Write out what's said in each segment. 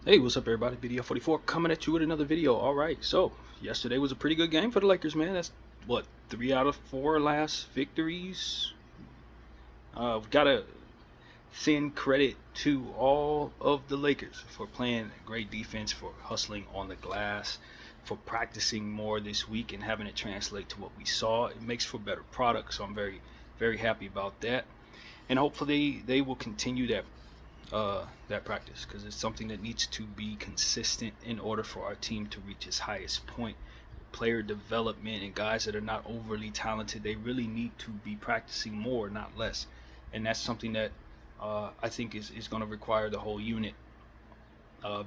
Hey, what's up, everybody? BDF44 coming at you with another video. All right, so yesterday was a pretty good game for the Lakers, man. That's what, 3 out of 4 last victories. We've got to send credit to all of the Lakers for playing great defense, for hustling on the glass, for practicing more this week and having it translate to what we saw. It makes for a better product, so I'm very, very happy about that. And hopefully they will continue that practice because it's something that needs to be consistent in order for our team to reach its highest point. Player development and guys that are not overly talented, they really need to be practicing more, not less. And that's something that I think is going to require the whole unit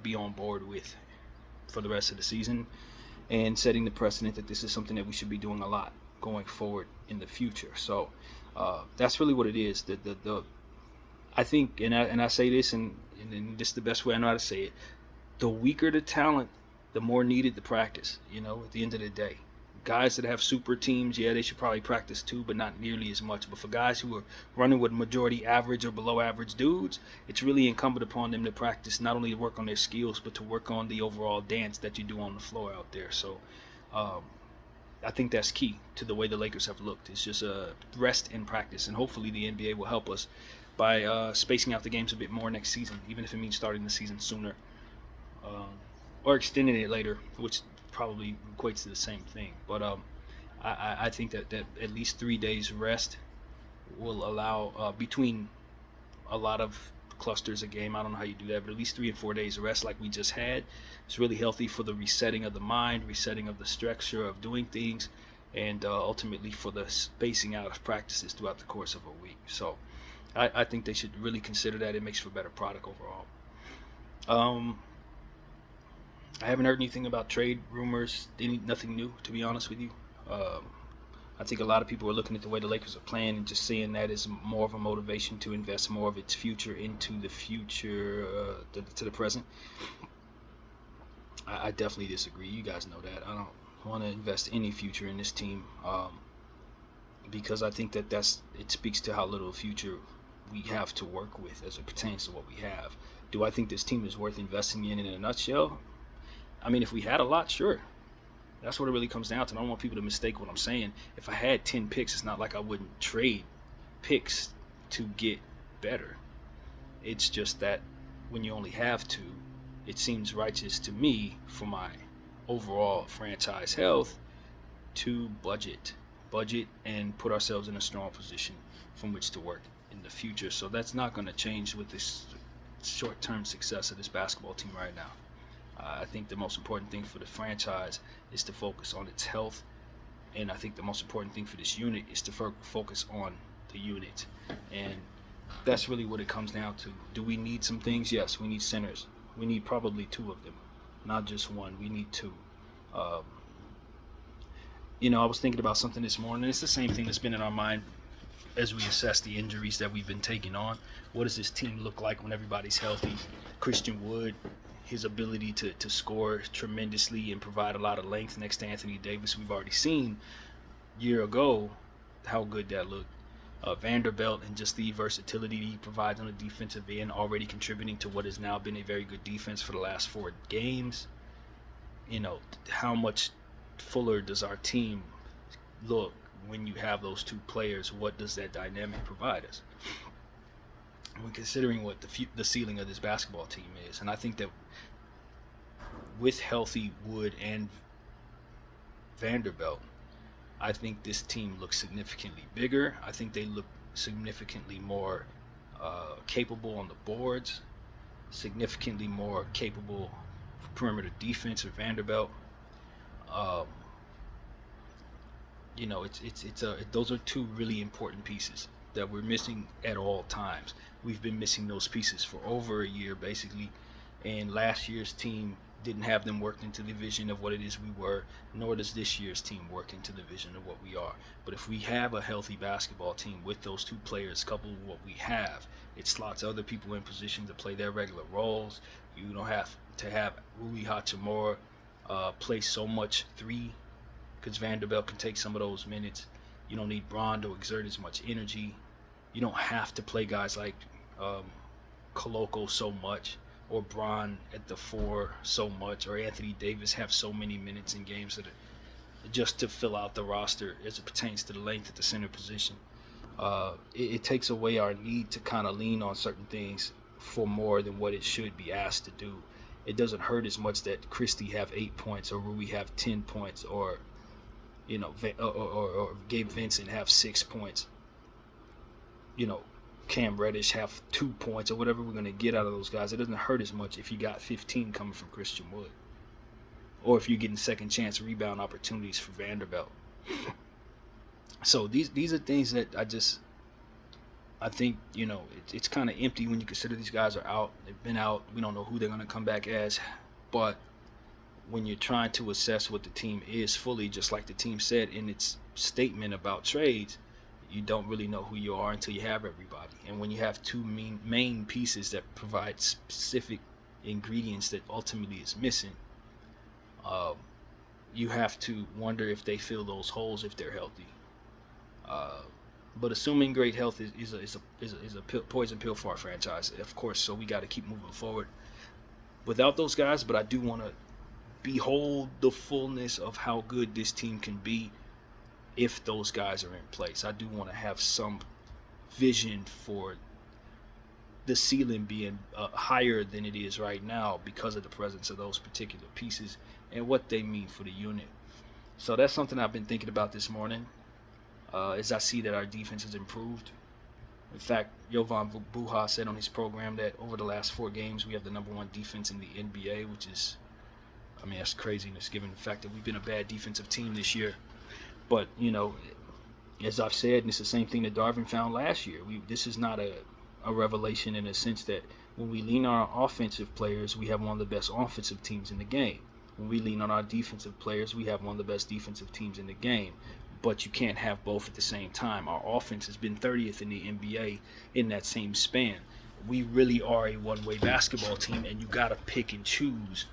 be on board with for the rest of the season, and setting the precedent that this is something that we should be doing a lot going forward in the future. So that's really what it is. The I think, and I say this, and this is the best way I know how to say it. The weaker the talent, the more needed the practice. At the end of the day, guys that have super teams, yeah, they should probably practice too, but not nearly as much. But for guys who are running with majority average or below average dudes, it's really incumbent upon them to practice, not only to work on their skills, but to work on the overall dance that you do on the floor out there. So um, I think that's key to the way the Lakers have looked. It's just a rest in practice, and hopefully the NBA will help us by spacing out the games a bit more next season, even if it means starting the season sooner, um, or extending it later, which probably equates to the same thing. But I think that at least 3 days rest will allow between a lot of clusters a game. I don't know how you do that, but at least 3 and 4 days rest like we just had is really healthy for the resetting of the mind, resetting of the structure of doing things, and ultimately for the spacing out of practices throughout the course of a week. So I think they should really consider that. It makes for a better product overall. Um, I haven't heard anything about trade rumors. Nothing new, to be honest with you. Um, I think a lot of people are looking at the way the Lakers are playing and just seeing that as more of a motivation to invest more of its future into the future, to the present. I definitely disagree. You guys know that. I don't want to invest any future in this team, because I think it speaks to how little future we have to work with as it pertains to what we have. Do I think this team is worth investing in a nutshell? I mean, if we had a lot, sure. That's what it really comes down to. I don't want people to mistake what I'm saying. If I had 10 picks, it's not like I wouldn't trade picks to get better. It's just that when you only have two, it seems righteous to me for my overall franchise health to budget and put ourselves in a strong position from which to work in the future. So that's not going to change with this short-term success of this basketball team right now. I think the most important thing for the franchise is to focus on its health, and I think the most important thing for this unit is to focus on the unit, and that's really what it comes down to. Do we need some things? Yes, we need centers. We need probably two of them, not just one. We need two. Um, I was thinking about something this morning. It's the same thing that's been in our mind as we assess the injuries that we've been taking on. What does this team look like when everybody's healthy? Christian Wood, his ability to score tremendously and provide a lot of length next to Anthony Davis. We've already seen a year ago how good that looked. Vanderbilt and just the versatility he provides on the defensive end, already contributing to what has now been a very good defense for the last 4 games. How much fuller does our team look when you have those two players? What does that dynamic provide us? When considering what the ceiling of this basketball team is, and I think that with healthy Wood and Vanderbilt, I think this team looks significantly bigger. I think they look significantly more capable on the boards, significantly more capable perimeter defense with Vanderbilt. Um, those are two really important pieces that we're missing at all times. We've been missing those pieces for over a year, basically, and last year's team didn't have them worked into the vision of what it is we were, nor does this year's team work into the vision of what we are. But if we have a healthy basketball team with those two players coupled with what we have, it slots other people in position to play their regular roles. You don't have to have Rui Hachimura play so much three, because Vanderbilt can take some of those minutes. You don't need Braun to exert as much energy. You don't have to play guys like Koloko so much. or Bron at the 4 so much, or Anthony Davis have so many minutes in games that just to fill out the roster as it pertains to the length at the center position. It takes away our need to kind of lean on certain things for more than what it should be asked to do. It doesn't hurt as much that Christie have 8 points or Rui have 10 points, or or Gabe Vincent have 6 points. Cam Reddish have 2 points, or whatever we're going to get out of those guys. It doesn't hurt as much if you got 15 coming from Christian Wood, or if you're getting second chance rebound opportunities for Vanderbilt. So these are things that I think it's kind of empty when you consider these guys are out. They've been out. We don't know who they're going to come back as. But when you're trying to assess what the team is fully, just like the team said in its statement about trades, you don't really know who you are until you have everybody. And when you have two main pieces that provide specific ingredients that ultimately is missing, you have to wonder if they fill those holes if they're healthy. But assuming great health is a poison pill for our franchise, of course. So we got to keep moving forward without those guys. But I do want to behold the fullness of how good this team can be if those guys are in place. I do want to have some vision for the ceiling being higher than it is right now because of the presence of those particular pieces and what they mean for the unit. So that's something I've been thinking about this morning. As I see that our defense has improved. In fact, Jovan Buha said on his program that over the last 4 games, we have the #1 defense in the NBA, which is, that's craziness given the fact that we've been a bad defensive team this year. But, as I've said, and it's the same thing that Darvin found last year. This is not a revelation in a sense that when we lean on our offensive players, we have one of the best offensive teams in the game. When we lean on our defensive players, we have one of the best defensive teams in the game. But you can't have both at the same time. Our offense has been 30th in the NBA in that same span. We really are a one-way basketball team, and you got to pick and choose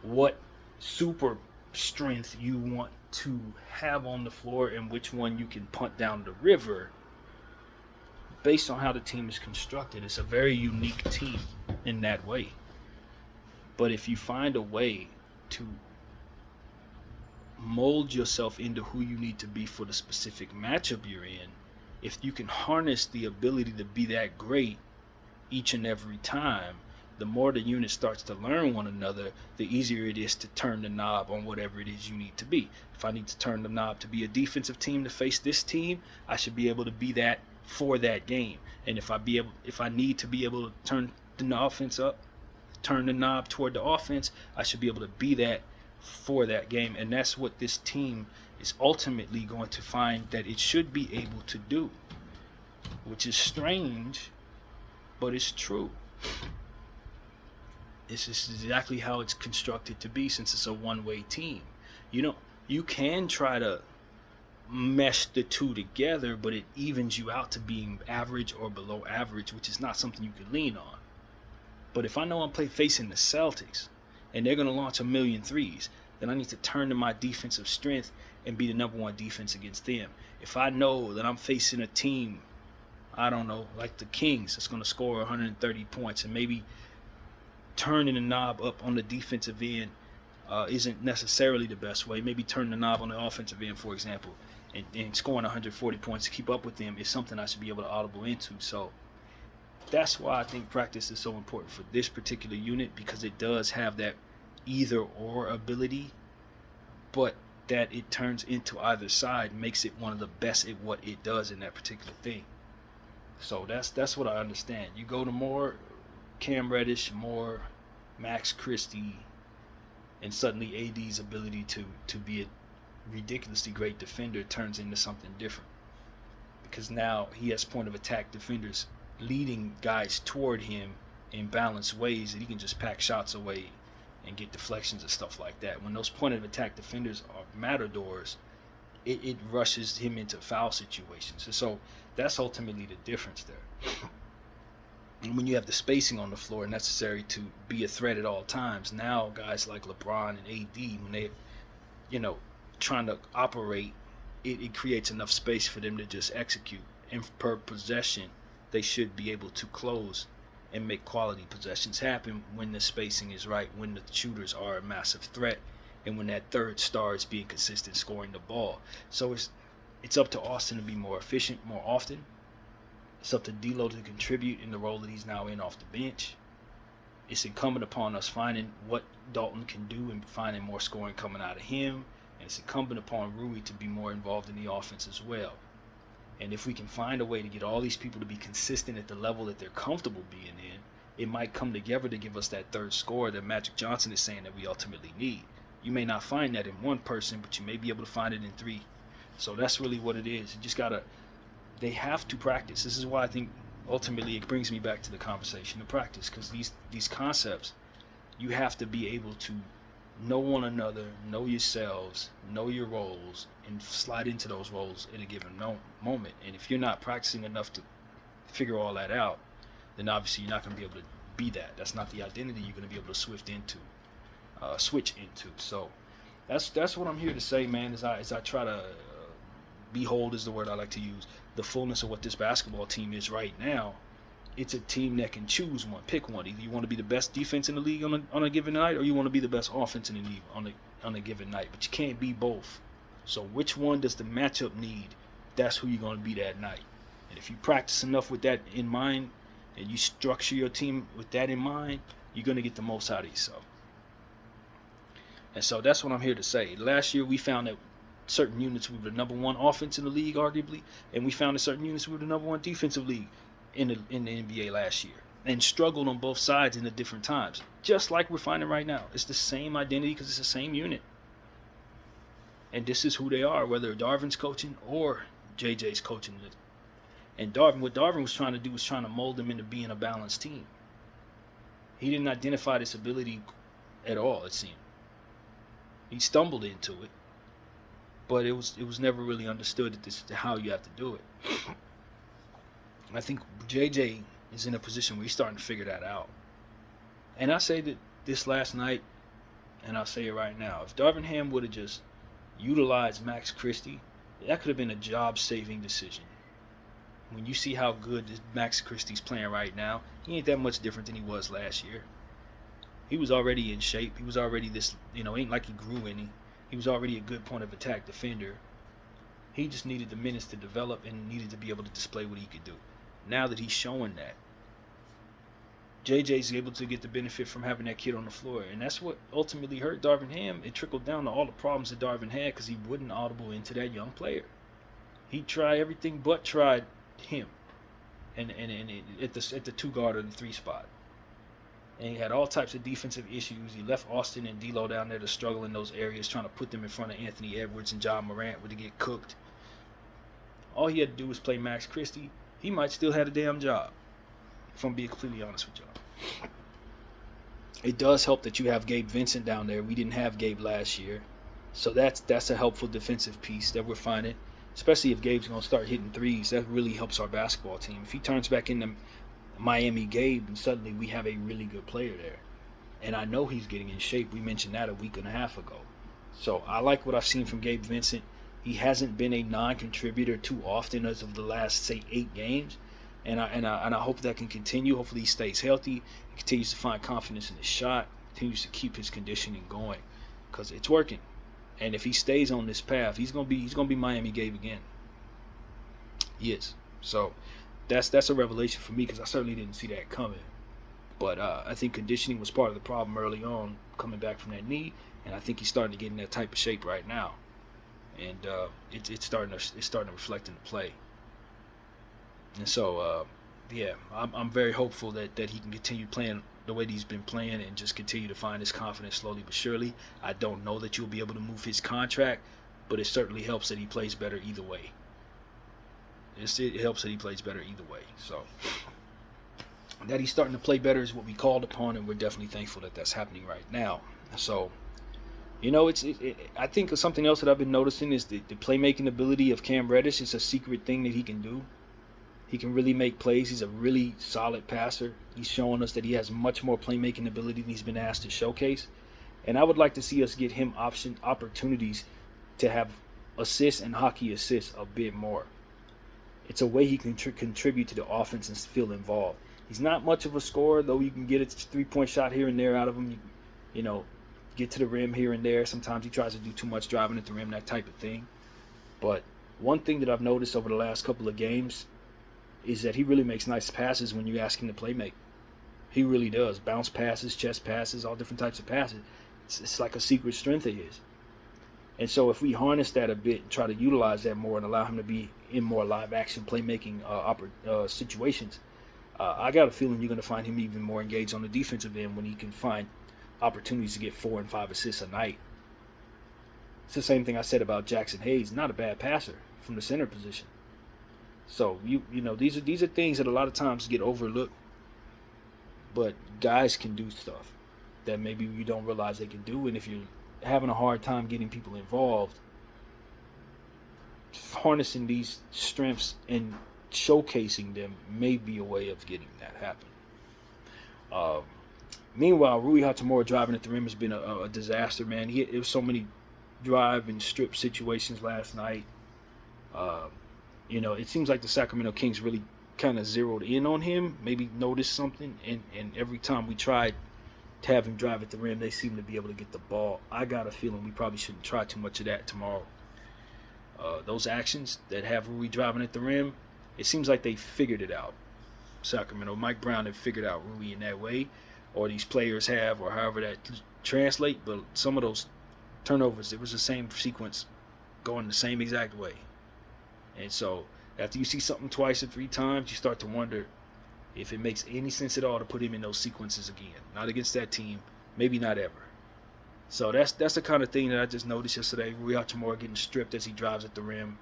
what super strength you want to have on the floor and which one you can punt down the river based on how the team is constructed. It's a very unique team in that way. But if you find a way to mold yourself into who you need to be for the specific matchup you're in, if you can harness the ability to be that great each and every time, the more the unit starts to learn one another, the easier it is to turn the knob on whatever it is you need to be. If I need to turn the knob to be a defensive team to face this team, I should be able to be that for that game. And if I need to be able to turn the offense up, turn the knob toward the offense, I should be able to be that for that game. And that's what this team is ultimately going to find that it should be able to do, which is strange, but it's true. This is exactly how it's constructed to be, since it's a one-way team. You can try to mesh the two together, but it evens you out to being average or below average, which is not something you can lean on. But if I know I'm facing the Celtics and they're going to launch a million threes, then I need to turn to my defensive strength and be the #1 defense against them. If I know that I'm facing a team, I don't know, like the Kings, that's going to score 130 points, and maybe turning the knob up on the defensive end isn't necessarily the best way. Maybe turn the knob on the offensive end, for example, and scoring 140 points to keep up with them is something I should be able to audible into. So that's why I think practice is so important for this particular unit, because it does have that either or ability, but that it turns into either side makes it one of the best at what it does in that particular thing. So that's what I understand. You go to more Cam Reddish, more Max Christie, and suddenly AD's ability to be a ridiculously great defender turns into something different, because now he has point of attack defenders leading guys toward him in balanced ways that he can just pack shots away and get deflections and stuff like that. When those point of attack defenders are matadors, it rushes him into foul situations. And so that's ultimately the difference there. And when you have the spacing on the floor necessary to be a threat at all times, now guys like LeBron and AD, when they, trying to operate, it creates enough space for them to just execute. And per possession, they should be able to close and make quality possessions happen when the spacing is right, when the shooters are a massive threat, and when that third star is being consistent scoring the ball. So it's up to Austin to be more efficient more often. It's up to D'Lo to contribute in the role that he's now in off the bench. It's incumbent upon us finding what Dalton can do and finding more scoring coming out of him. And it's incumbent upon Rui to be more involved in the offense as well. And if we can find a way to get all these people to be consistent at the level that they're comfortable being in, it might come together to give us that third scorer that Magic Johnson is saying that we ultimately need. You may not find that in one person, but you may be able to find it in three. So that's really what it is. You just they have to practice. This is why I think ultimately it brings me back to the conversation of practice, because these concepts, you have to be able to know one another, know yourselves, know your roles, and slide into those roles in a given moment. And if you're not practicing enough to figure all that out, then obviously you're not going to be able to be that. That's not the identity you're going to be able to switch into. So that's what I'm here to say, man. As I try to behold is the word I like to use, the fullness of what this basketball team is right now. It's a team that can choose one, pick one. Either you want to be the best defense in the league on a given night, or you want to be the best offense in the league on a given night. But you can't be both. So which one does the matchup need? That's who you're going to be that night. And if you practice enough with that in mind, and you structure your team with that in mind, you're going to get the most out of yourself. And so that's what I'm here to say. Last year we found that certain units we were the number one offense in the league, arguably, and we found that certain units we were the number one defensive league in the NBA last year, and struggled on both sides in the different times, just like we're finding right now. It's the same identity because it's the same unit, and this is who they are, whether Darvin's coaching or JJ's coaching. And what Darvin was trying to do was trying to mold them into being a balanced team. He didn't identify this ability at all, it seemed. He stumbled into it, but it was never really understood that this is how you have to do it. I think JJ is in a position where he's starting to figure that out. And I say that this last night, and I'll say it right now, if Darvin Ham would have just utilized Max Christie, that could have been a job-saving decision. When you see how good Max Christie's playing right now, he ain't that much different than he was last year. He was already in shape. He was already this, ain't like he grew any. He was already a good point of attack defender. He just needed the minutes to develop and needed to be able to display what he could do. Now that he's showing that, JJ's able to get the benefit from having that kid on the floor. And that's what ultimately hurt Darvin Ham. It trickled down to all the problems that Darvin had because he wouldn't audible into that young player. He tried everything but tried him and at the two guard or the three spot. And he had all types of defensive issues. He left Austin and D'Lo down there to struggle in those areas, trying to put them in front of Anthony Edwards and John Morant where they get cooked. All he had to do was play Max Christie. He might still have a damn job, if I'm being completely honest with y'all. It does help that you have Gabe Vincent down there. We didn't have Gabe last year. So that's a helpful defensive piece that we're finding, especially if Gabe's going to start hitting threes. That really helps our basketball team. If he turns back into Miami Gabe, and suddenly we have a really good player there. And I know he's getting in shape. We mentioned that a week and a half ago. So I like what I've seen from Gabe Vincent. He hasn't been a non-contributor too often as of the last, say, 8 games. And I hope that can continue. Hopefully he stays healthy. He continues to find confidence in his shot. Continues to keep his conditioning going, because it's working. And if he stays on this path, he's gonna be Miami Gabe again. He is. So that's a revelation for me, because I certainly didn't see that coming. But I think conditioning was part of the problem early on, coming back from that knee, and I think he's starting to get in that type of shape right now. And it's starting to reflect in the play. And so, I'm very hopeful that he can continue playing the way that he's been playing and just continue to find his confidence slowly but surely. I don't know that you'll be able to move his contract, but it certainly helps that he plays better either way. It helps that he plays better either way. So that he's starting to play better is what we called upon, and we're definitely thankful that that's happening right now. So, I think something else that I've been noticing is the playmaking ability of Cam Reddish. It's a secret thing that he can do. He can really make plays. He's a really solid passer. He's showing us that he has much more playmaking ability than he's been asked to showcase. And I would like to see us get him opportunities to have assists and hockey assists a bit more. It's a way he can contribute to the offense and feel involved. He's not much of a scorer, though. You can get a 3-point shot here and there out of him. You know, get to the rim here and there. Sometimes he tries to do too much driving at the rim, that type of thing. But one thing that I've noticed over the last couple of games is that he really makes nice passes when you ask him to play make. He really does. Bounce passes, chest passes, all different types of passes. It's like a secret strength of his. And so if we harness that a bit and try to utilize that more and allow him to be in more live action playmaking situations, I got a feeling you're going to find him even more engaged on the defensive end when he can find opportunities to get 4 and 5 assists a night. It's the same thing I said about Jackson Hayes. Not a bad passer from the center position. So you know these are things that a lot of times get overlooked, but guys can do stuff that maybe you don't realize they can do. And if you're having a hard time getting people involved, harnessing these strengths and showcasing them may be a way of getting that happen. Meanwhile, Rui Hachimura driving at the rim has been a disaster, man. It was so many drive and strip situations last night. You know, it seems like the Sacramento Kings really kind of zeroed in on him, maybe noticed something, and every time we tried to have him drive at the rim, they seem to be able to get the ball. I got a feeling we probably shouldn't try too much of that tomorrow. Those actions that have Rui driving at the rim, it seems like they figured it out. Sacramento, Mike Brown have figured out Rui in that way, or these players have, or however that translate, but some of those turnovers, it was the same sequence going the same exact way. And so after you see something twice or 3 times, you start to wonder if it makes any sense at all to put him in those sequences again. Not against that team, maybe not ever. So that's the kind of thing that I just noticed yesterday. Rui Hachimura getting stripped as he drives at the rim.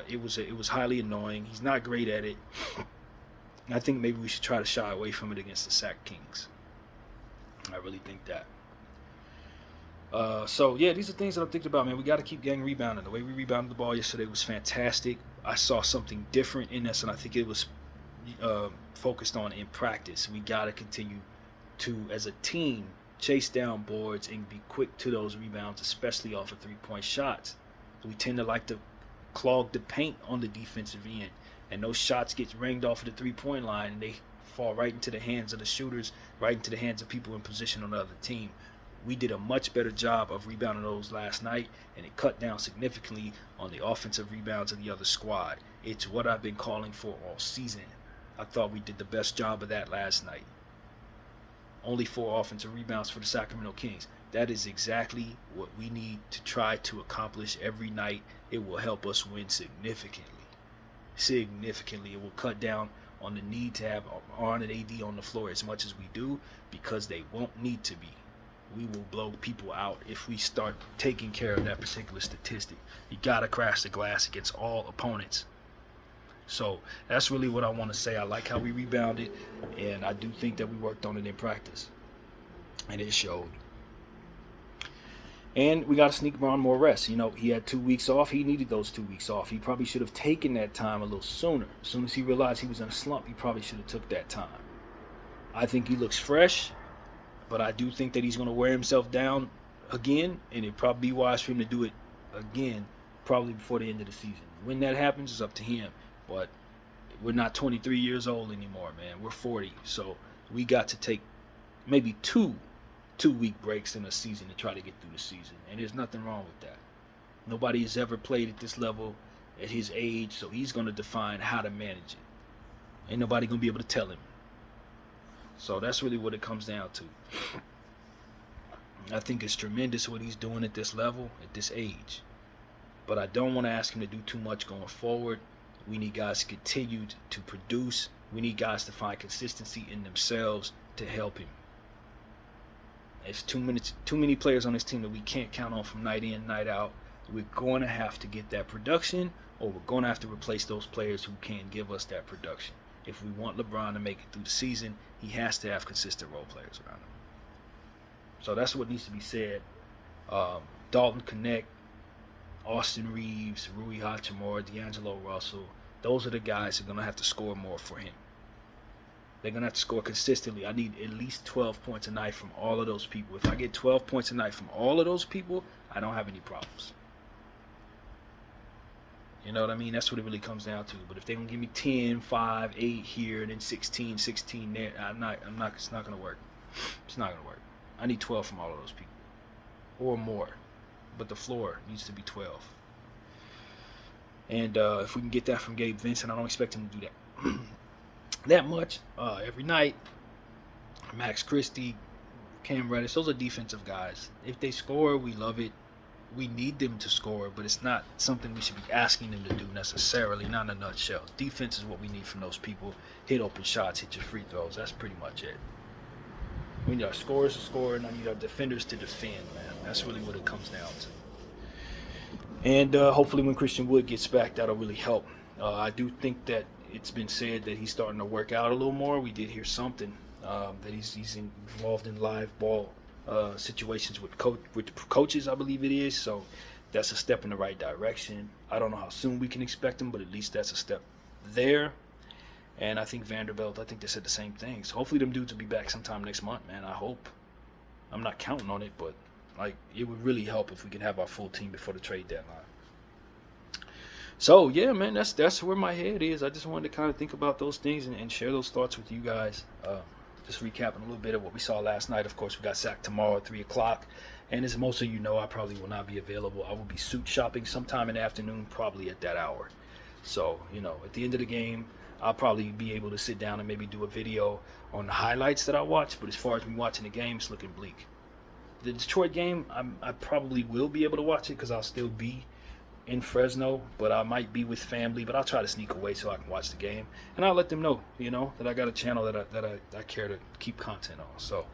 It was highly annoying. He's not great at it. I think maybe we should try to shy away from it against the Sac Kings. I really think that. So yeah, these are things that I'm thinking about, man. We got to keep getting rebounding. The way we rebounded the ball yesterday was fantastic. I saw something different in us, and I think it was focused on in practice. We got to continue to, as a team, chase down boards and be quick to those rebounds, especially off of 3-point shots. We tend to like to clog the paint on the defensive end, and those shots get ringed off of the 3-point line, and they fall right into the hands of the shooters, right into the hands of people in position on the other team. We did a much better job of rebounding those last night, and it cut down significantly on the offensive rebounds of the other squad. It's what I've been calling for all season. I thought we did the best job of that last night. Only 4 offensive rebounds for the Sacramento Kings. That is exactly what we need to try to accomplish every night. It will help us win significantly. Significantly. It will cut down on the need to have Arn and AD on the floor as much as we do, because they won't need to be. We will blow people out if we start taking care of that particular statistic. You got to crash the glass against all opponents. So that's really what I want to say. I like how we rebounded, and I do think that we worked on it in practice, and it showed. And we got to sneak Bron more rest. You know, he had 2 weeks off. He needed those 2 weeks off. He probably should have taken that time a little sooner. As soon as he realized he was in a slump, he probably should have took that time. I think he looks fresh, but I do think that he's going to wear himself down again, and it'd probably be wise for him to do it again, probably before the end of the season. When that happens, it's up to him. But we're not 23 years old anymore, man. We're 40. So we got to take maybe two 2-week breaks in a season to try to get through the season. And there's nothing wrong with that. Nobody has ever played at this level at his age, so he's going to define how to manage it. Ain't nobody going to be able to tell him. So that's really what it comes down to. I think it's tremendous what he's doing at this level, at this age. But I don't want to ask him to do too much going forward. We need guys to continue to produce. We need guys to find consistency in themselves to help him. There's too many players on this team that we can't count on from night in, night out. We're going to have to get that production, or we're going to have to replace those players who can give us that production. If we want LeBron to make it through the season, he has to have consistent role players around him. So that's what needs to be said. Dalton Knecht, Austin Reeves, Rui Hachimura, D'Angelo Russell, those are the guys who are going to have to score more for him. They're going to have to score consistently. I need at least 12 points a night from all of those people. If I get 12 points a night from all of those people, I don't have any problems. You know what I mean? That's what it really comes down to. But if they don't give me 10, 5, 8 here, and then 16, 16 there, it's not gonna work. It's not gonna work. I need 12 from all of those people, or more. But the floor needs to be 12. And if we can get that from Gabe Vincent, I don't expect him to do that that much every night. Max Christie, Cam Reddish, those are defensive guys. If they score, we love it. We need them to score, but it's not something we should be asking them to do necessarily, not in a nutshell. Defense is what we need from those people. Hit open shots, hit your free throws. That's pretty much it. We need our scorers to score, and I need our defenders to defend, man. That's really what it comes down to. And hopefully when Christian Wood gets back, that'll really help. I do think that it's been said that he's starting to work out a little more. We did hear something that he's involved in live ball situations with coaches, I believe it is. So that's a step in the right direction. I don't know how soon we can expect him, but at least that's a step there. And I think Vanderbilt, I think they said the same thing. So hopefully them dudes will be back sometime next month, man. I hope. I'm not counting on it, but like it would really help if we could have our full team before the trade deadline. So yeah, man, that's where my head is. I just wanted to kind of think about those things and share those thoughts with you guys. Just recapping a little bit of what we saw last night. Of course, we got sacked tomorrow at 3 o'clock. And as most of you know, I probably will not be available. I will be suit shopping sometime in the afternoon, probably at that hour. So, you know, at the end of the game, I'll probably be able to sit down and maybe do a video on the highlights that I watched. But as far as me watching the game, it's looking bleak. The Detroit game, I probably will be able to watch it because I'll still be in Fresno, but I might be with family, but I'll try to sneak away so I can watch the game, and I'll let them know, you know, that I got a channel that I care to keep content on. So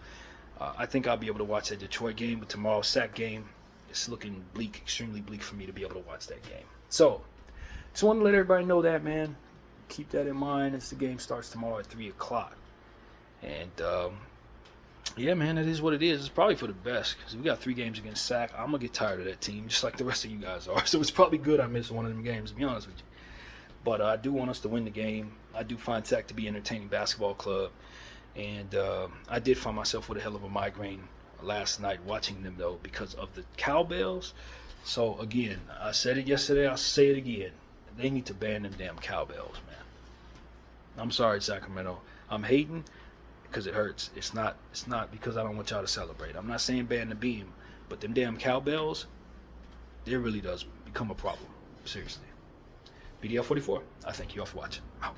I think I'll be able to watch that Detroit game, but tomorrow's sack game, it's looking bleak, extremely bleak for me to be able to watch that game. So just want to let everybody know that, man. Keep that in mind as the game starts tomorrow at 3 o'clock. And yeah, man, it is what it is. It's probably for the best because we got 3 games against Sac. I'm going to get tired of that team just like the rest of you guys are. So it's probably good I missed one of them games, to be honest with you. But I do want us to win the game. I do find Sac to be an entertaining basketball club. And I did find myself with a hell of a migraine last night watching them, though, because of the cowbells. So, again, I said it yesterday. I'll say it again. They need to ban them damn cowbells, man. I'm sorry, Sacramento. I'm hating because it hurts. It's not because I don't want y'all to celebrate. I'm not saying ban the beam, but them damn cowbells, it really does become a problem. Seriously. BDL 44, I thank you all for watching. Out.